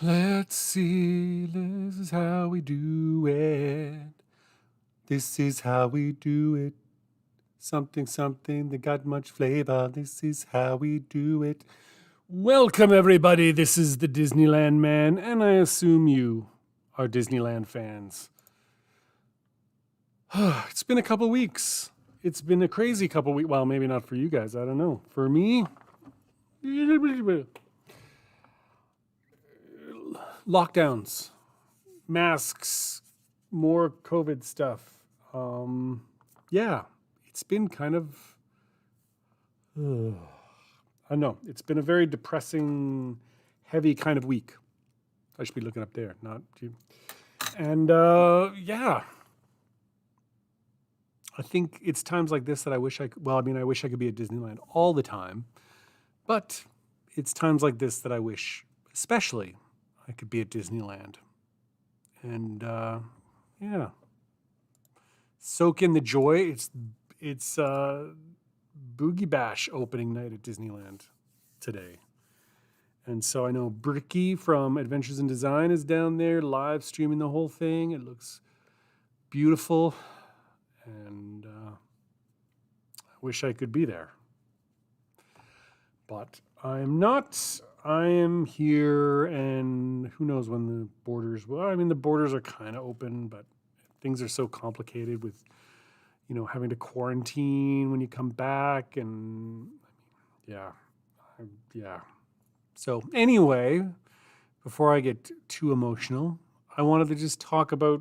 Let's see, this is how we do it. This is how we do it. Something, something that got much flavor. This is how we do it. Welcome, everybody. This is the Disneyland Man, and I assume you are Disneyland fans. It's been a couple weeks. It's been a crazy couple weeks. Well, maybe not for you guys. I don't know. For me, lockdowns, masks, more COVID stuff. Yeah, it's been kind of, I don't know. It's been a very depressing, heavy kind of week. I should be looking up there, not you. And yeah, I think it's times like this that I wish I could, I wish I could be at Disneyland all the time. But it's times like this that I wish, especially, I could be at Disneyland. And yeah, soak in the joy. It's Boogie Bash opening night at Disneyland today. And so I know Bricky from Adventures in Design is down there live streaming the whole thing. It looks beautiful. And I wish I could be there. But I'm not. I am here, and who knows when the borders will. I mean, the borders are kind of open, but things are so complicated with, having to quarantine when you come back, and yeah. So anyway, before I get too emotional, I wanted to just talk about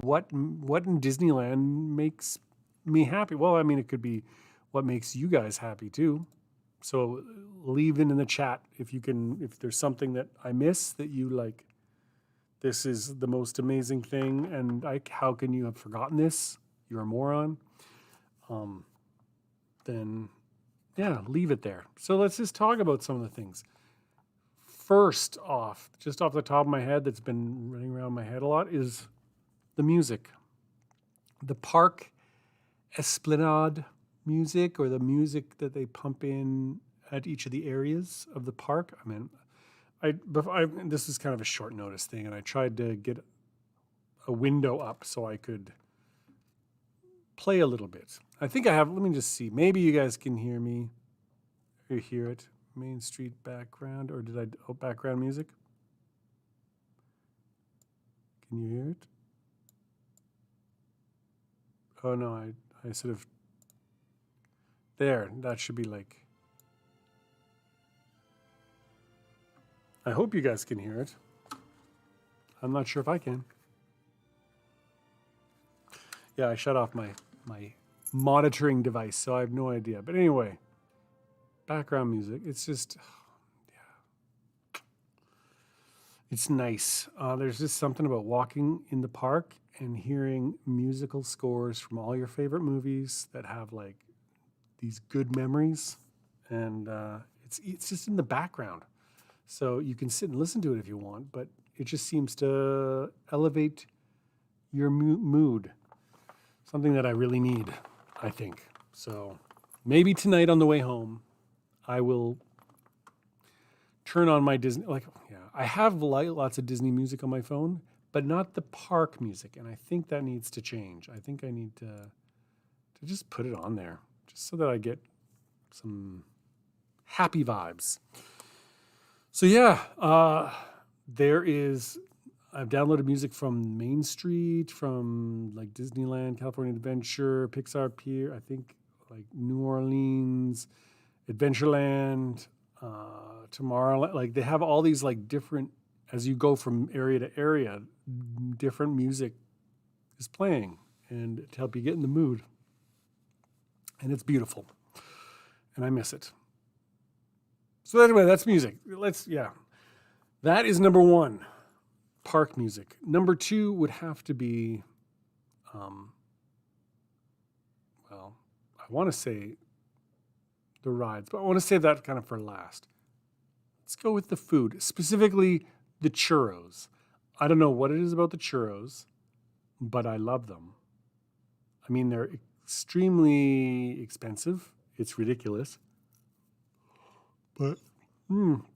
what in Disneyland makes me happy. Well, I mean, it could be what makes you guys happy too. So leave in the chat if there's something that I miss that you like. This is the most amazing thing, and how can you have forgotten this? You're a moron. Then, yeah, leave it there. So let's just talk about some of the things. First off, just off the top of my head, that's been running around my head a lot, is the music. The park esplanade music, or the music that they pump in at each of the areas of the park. I mean, this is kind of a short notice thing, and I tried to get a window up so I could play a little bit. I think I have. Let me just see. Maybe you guys can hear me or hear it. Main Street background, or did I? Background music. Can you hear it? Oh no, I sort of. There, that should be like. I hope you guys can hear it. I'm not sure if I can. Yeah, I shut off my monitoring device, so I have no idea. But anyway, background music. It's just, yeah, it's nice. There's just something about walking in the park and hearing musical scores from all your favorite movies that have like these good memories, and it's just in the background. So you can sit and listen to it if you want, but it just seems to elevate your mood. Something that I really need, I think. So maybe tonight on the way home, I will turn on my Disney. I have lots of Disney music on my phone, but not the park music, and I think that needs to change. I think I need to just put it on there, just so that I get some happy vibes. So yeah, I've downloaded music from Main Street, from like Disneyland, California Adventure, Pixar Pier, I think like New Orleans, Adventureland, Tomorrowland. Like they have all these like different, as you go from area to area, different music is playing, and to help you get in the mood. And it's beautiful, and I miss it. So anyway, that's music. That is number one, park music. Number two would have to be, I want to say the rides, but I want to save that kind of for last. Let's go with the food, specifically the churros. I don't know what it is about the churros, but I love them. I mean, they're extremely expensive. It's ridiculous. But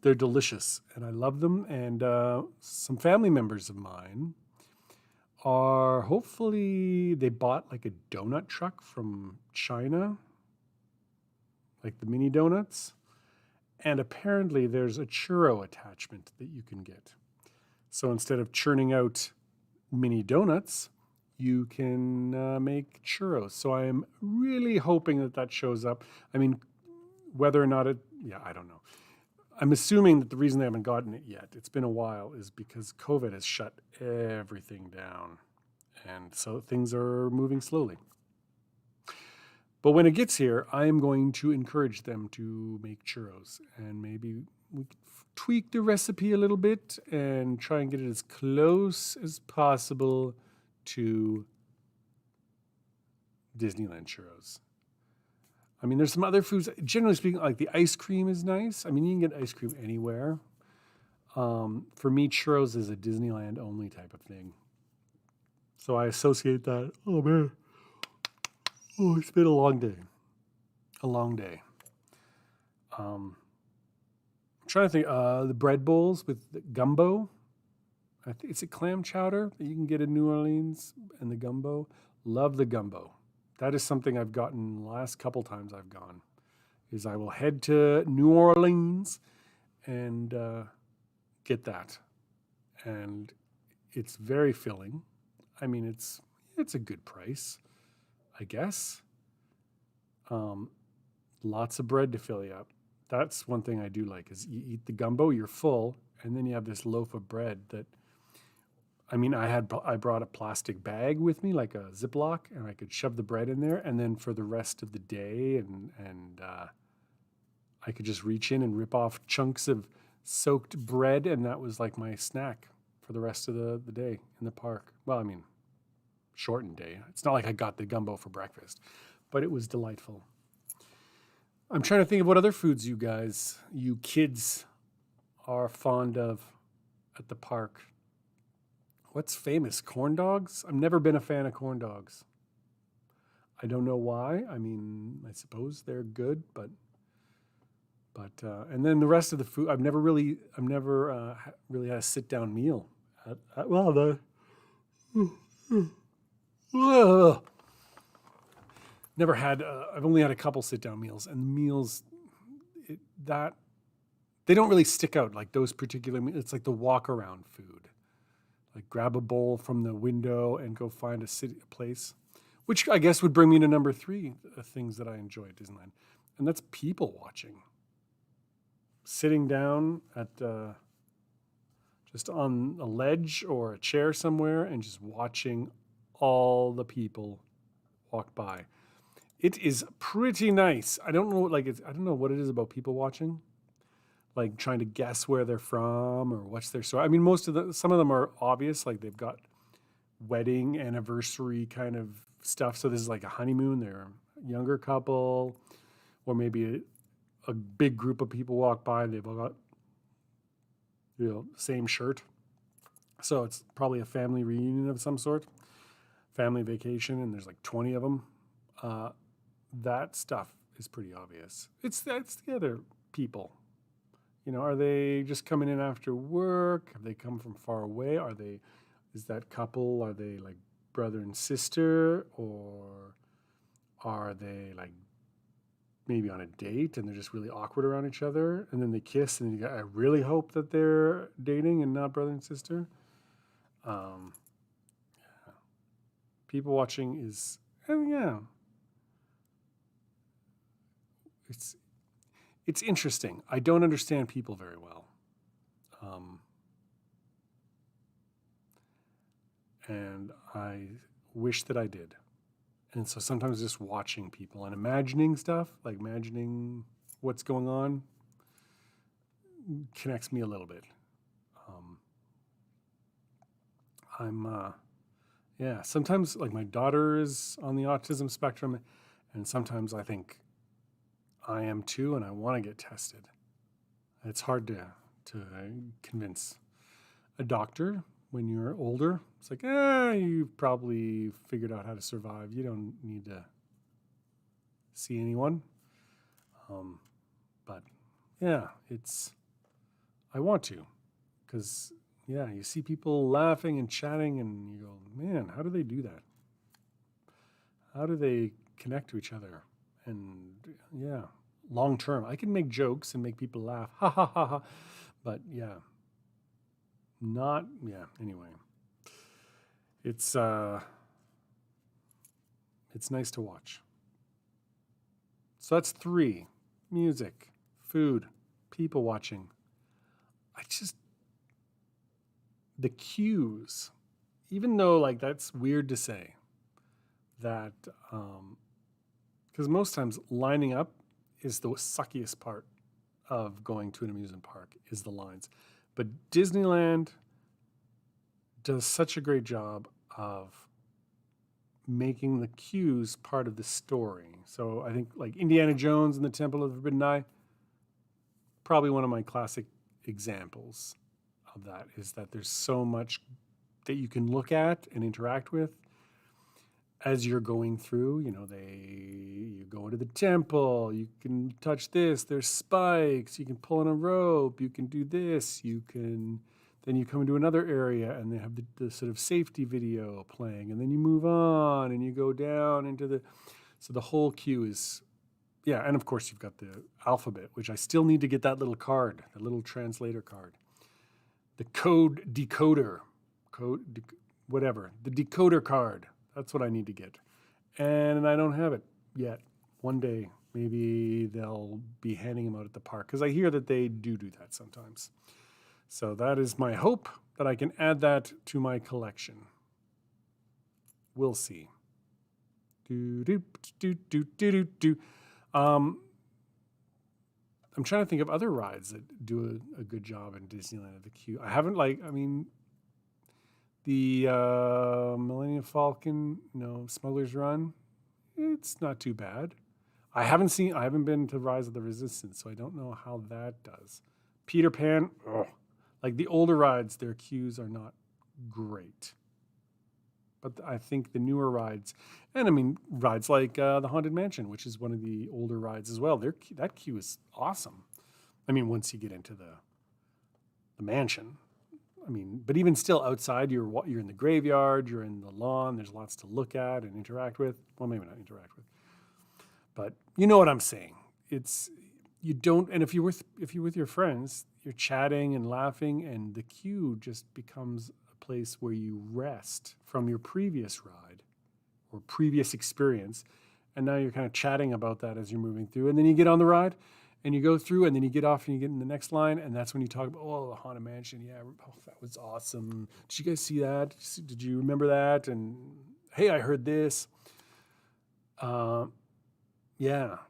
they're delicious, and I love them. And some family members of mine are hopefully they bought like a donut truck from China, like the mini donuts. And apparently there's a churro attachment that you can get. So instead of churning out mini donuts, you can make churros. So I am really hoping that that shows up. I mean, whether or not I don't know. I'm assuming that the reason they haven't gotten it yet, it's been a while, is because COVID has shut everything down. And so things are moving slowly. But when it gets here, I am going to encourage them to make churros. And maybe we could tweak the recipe a little bit and try and get it as close as possible to Disneyland churros. I mean, there's some other foods. Generally speaking, like the ice cream is nice. I mean, you can get ice cream anywhere. For me, churros is a Disneyland only type of thing. So I associate that. Oh, man. Oh, it's been a long day. A long day. I'm trying to think. The bread bowls with the gumbo. I think it's a clam chowder that you can get in New Orleans, and the gumbo. Love the gumbo. That is something I've gotten the last couple times I've gone. Is I will head to New Orleans and get that, and it's very filling. I mean, it's a good price, I guess. Lots of bread to fill you up. That's one thing I do like is you eat the gumbo, you're full, and then you have this loaf of bread that, I mean, I brought a plastic bag with me, like a Ziploc, and I could shove the bread in there, and then for the rest of the day, and I could just reach in and rip off chunks of soaked bread, and that was like my snack for the rest of the day in the park. Well, I mean, shortened day. It's not like I got the gumbo for breakfast, but it was delightful. I'm trying to think of what other foods you kids are fond of at the park. What's famous? Corn dogs? I've never been a fan of corn dogs. I don't know why. I mean, I suppose they're good, but and then the rest of the food, I've never really had a sit down meal. Never had. I've only had a couple sit down meals, and the meals that they don't really stick out like those particular meals. It's like the walk around food, like grab a bowl from the window and go find a place, which I guess would bring me to number 3 things that I enjoy at Disneyland, and that's people watching. Sitting down at just on a ledge or a chair somewhere and just watching all the people walk by. It is pretty nice. I don't know, I don't know what it is about people watching, like trying to guess where they're from or what's their story. I mean, some of them are obvious, like they've got wedding anniversary kind of stuff. So this is like a honeymoon. They're a younger couple, or maybe a big group of people walk by. They've all got, same shirt. So it's probably a family reunion of some sort, family vacation, and there's like 20 of them. That stuff is pretty obvious. That's the other people. Are they just coming in after work? Have they come from far away? Is that couple, are they like brother and sister, or are they like maybe on a date and they're just really awkward around each other, and then they kiss, and I really hope that they're dating and not brother and sister. People watching is, it's interesting. I don't understand people very well, and I wish that I did. And so sometimes just watching people and imagining stuff, like imagining what's going on, connects me a little bit. Sometimes like my daughter is on the autism spectrum, and sometimes I think I am too, and I want to get tested. It's hard to convince a doctor when you're older. It's like, you've probably figured out how to survive. You don't need to see anyone. But yeah, it's I want to, because yeah, you see people laughing and chatting, and you go, man, how do they do that? How do they connect to each other? And yeah, long term, I can make jokes and make people laugh, ha ha ha ha. But yeah, not yeah. Anyway, it's nice to watch. So that's 3: music, food, people watching. I just the cues, even though like that's weird to say, that because most times lining up is the suckiest part of going to an amusement park is the lines, but Disneyland does such a great job of making the cues part of the story. So I think like Indiana Jones and the Temple of the Forbidden Eye, probably one of my classic examples of that is that there's so much that you can look at and interact with as you're going through. You know, you go into the temple, you can touch this, there's spikes, you can pull on a rope, you can do this, then you come into another area and they have the sort of safety video playing, and then you move on and you go down into so the whole queue is, yeah, and of course you've got the alphabet, which I still need to get that little card, the little translator card. The code decoder, whatever, the decoder card. That's what I need to get. And I don't have it yet. One day, maybe they'll be handing them out at the park, because I hear that they do that sometimes. So that is my hope, that I can add that to my collection. We'll see. I'm trying to think of other rides that do a good job in Disneyland at the queue. I haven't the Millennium Falcon, Smuggler's Run, it's not too bad. I haven't been to Rise of the Resistance, so I don't know how that does. Peter Pan, like the older rides, their queues are not great. But I think the newer rides, and I mean rides like the Haunted Mansion, which is one of the older rides as well, that queue is awesome. I mean, once you get into the mansion, I mean, but even still outside, you're in the graveyard, you're in the lawn. There's lots to look at and interact with. Well, maybe not interact with, but you know what I'm saying. You don't, and if you're with your friends, you're chatting and laughing, and the queue just becomes a place where you rest from your previous ride or previous experience, and now you're kind of chatting about that as you're moving through, and then you get on the ride. And you go through, and then you get off, and you get in the next line, and that's when you talk about, the Haunted Mansion. Yeah, that was awesome. Did you guys see that? Did you remember that? And hey, I heard this. Yeah,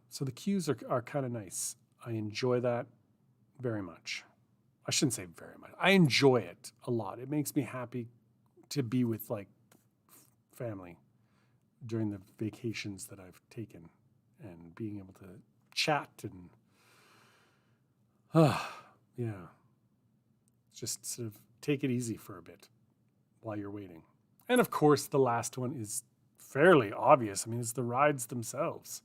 so the queues are kind of nice. I enjoy that very much. I shouldn't say very much. I enjoy it a lot. It makes me happy to be with like family during the vacations that I've taken, and being able to chat and yeah, just sort of take it easy for a bit while you're waiting. And of course, the last one is fairly obvious. I mean, it's the rides themselves.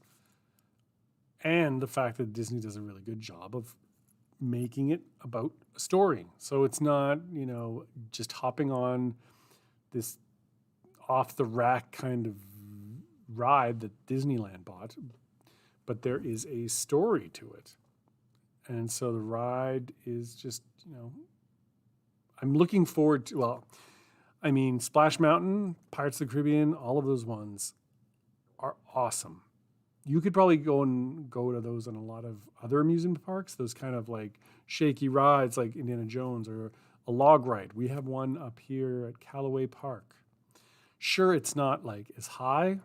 And the fact that Disney does a really good job of making it about a story. So it's not, just hopping on this off the rack kind of ride that Disneyland bought, but there is a story to it. And so the ride is just, I'm looking forward to, Splash Mountain, Pirates of the Caribbean, all of those ones are awesome. You could probably go to those on a lot of other amusement parks, those kind of like shaky rides like Indiana Jones or a log ride. We have one up here at Callaway Park. Sure, it's not like as high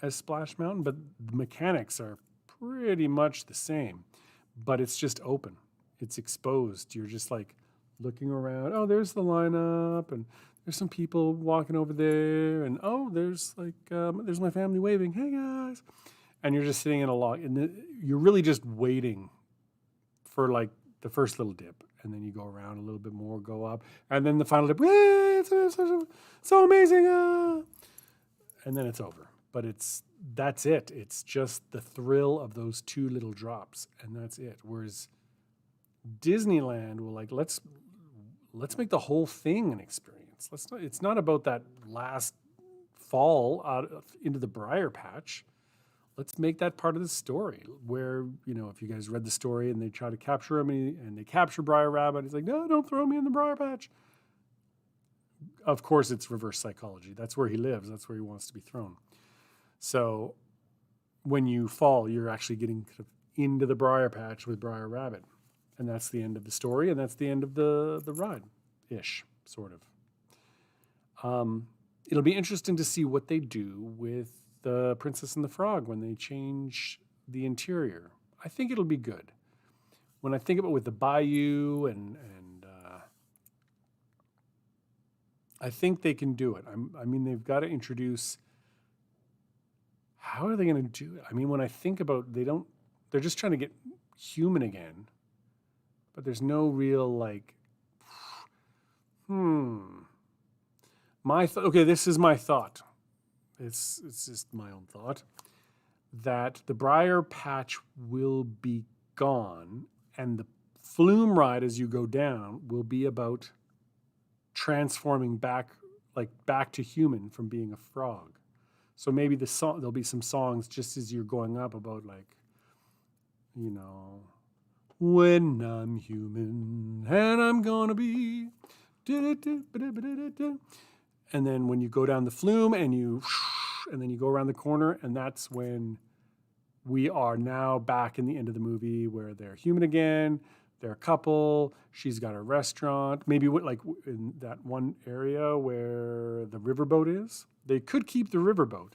as Splash Mountain, but the mechanics are pretty much the same. But it's just open. It's exposed. You're just like looking around. Oh, there's the lineup, and there's some people walking over there, and there's there's my family waving. Hey guys, and you're just sitting in a log, and you're really just waiting for like the first little dip, and then you go around a little bit more, go up, and then the final dip. It's so amazing, and then it's over. But that's it. It's just the thrill of those two little drops, and that's it. Whereas Disneyland will like let's make the whole thing an experience. Let's not. It's not about that last fall into the briar patch. Let's make that part of the story where, if you guys read the story and they try to capture him and they capture Briar Rabbit, he's like, no, don't throw me in the briar patch. Of course, it's reverse psychology. That's where he lives. That's where he wants to be thrown. So when you fall, you're actually getting kind of into the briar patch with Briar Rabbit. And that's the end of the story. And that's the end of the ride-ish, sort of. It'll be interesting to see what they do with the Princess and the Frog when they change the interior. I think it'll be good. When I think about with the bayou and I think they can do it. I mean, they've got to introduce. How are they going to do it? I mean, when I think about, they're just trying to get human again, but there's no real like, okay, this is my thought. It's just my own thought that the briar patch will be gone and the flume ride as you go down will be about transforming back to human from being a frog. So maybe there'll be some songs just as you're going up about like, when I'm human and I'm gonna be, and then when you go down the flume and then you go around the corner, and that's when we are now back in the end of the movie where they're human again. They're a couple. She's got a restaurant. Maybe like in that one area where the riverboat is. They could keep the riverboat.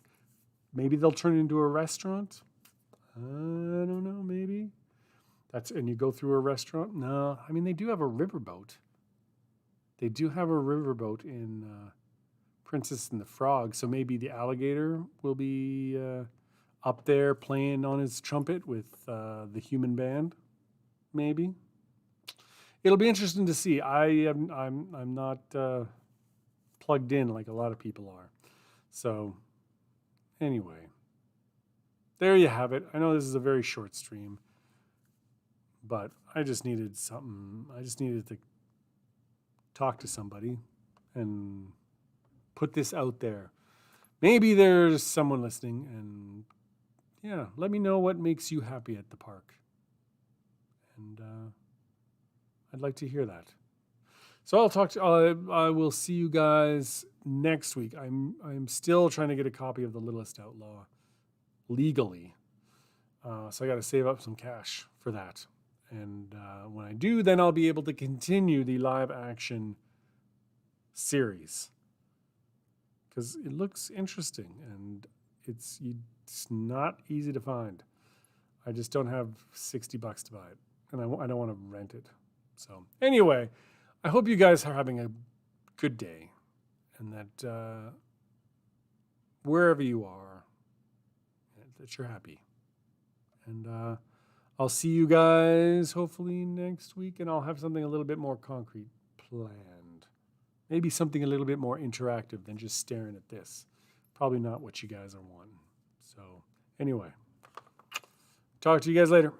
Maybe they'll turn it into a restaurant. I don't know. Maybe and you go through a restaurant. No, I mean they do have a riverboat. They do have a riverboat in Princess and the Frog. So maybe the alligator will be up there playing on his trumpet with the human band. Maybe. It'll be interesting to see. I'm not plugged in like a lot of people are. So anyway, there you have it. I know this is a very short stream, but I just needed something. I just needed to talk to somebody and put this out there. Maybe there's someone listening, and yeah, let me know what makes you happy at the park. And I'd like to hear that. So I will see you guys next week. I'm still trying to get a copy of The Littlest Outlaw legally. So I got to save up some cash for that. And when I do, then I'll be able to continue the live action series. Because it looks interesting and it's not easy to find. I just don't have $60 to buy it. And I don't want to rent it. So anyway, I hope you guys are having a good day and that wherever you are, that you're happy. And I'll see you guys hopefully next week, and I'll have something a little bit more concrete planned. Maybe something a little bit more interactive than just staring at this. Probably not what you guys are wanting. So anyway, talk to you guys later.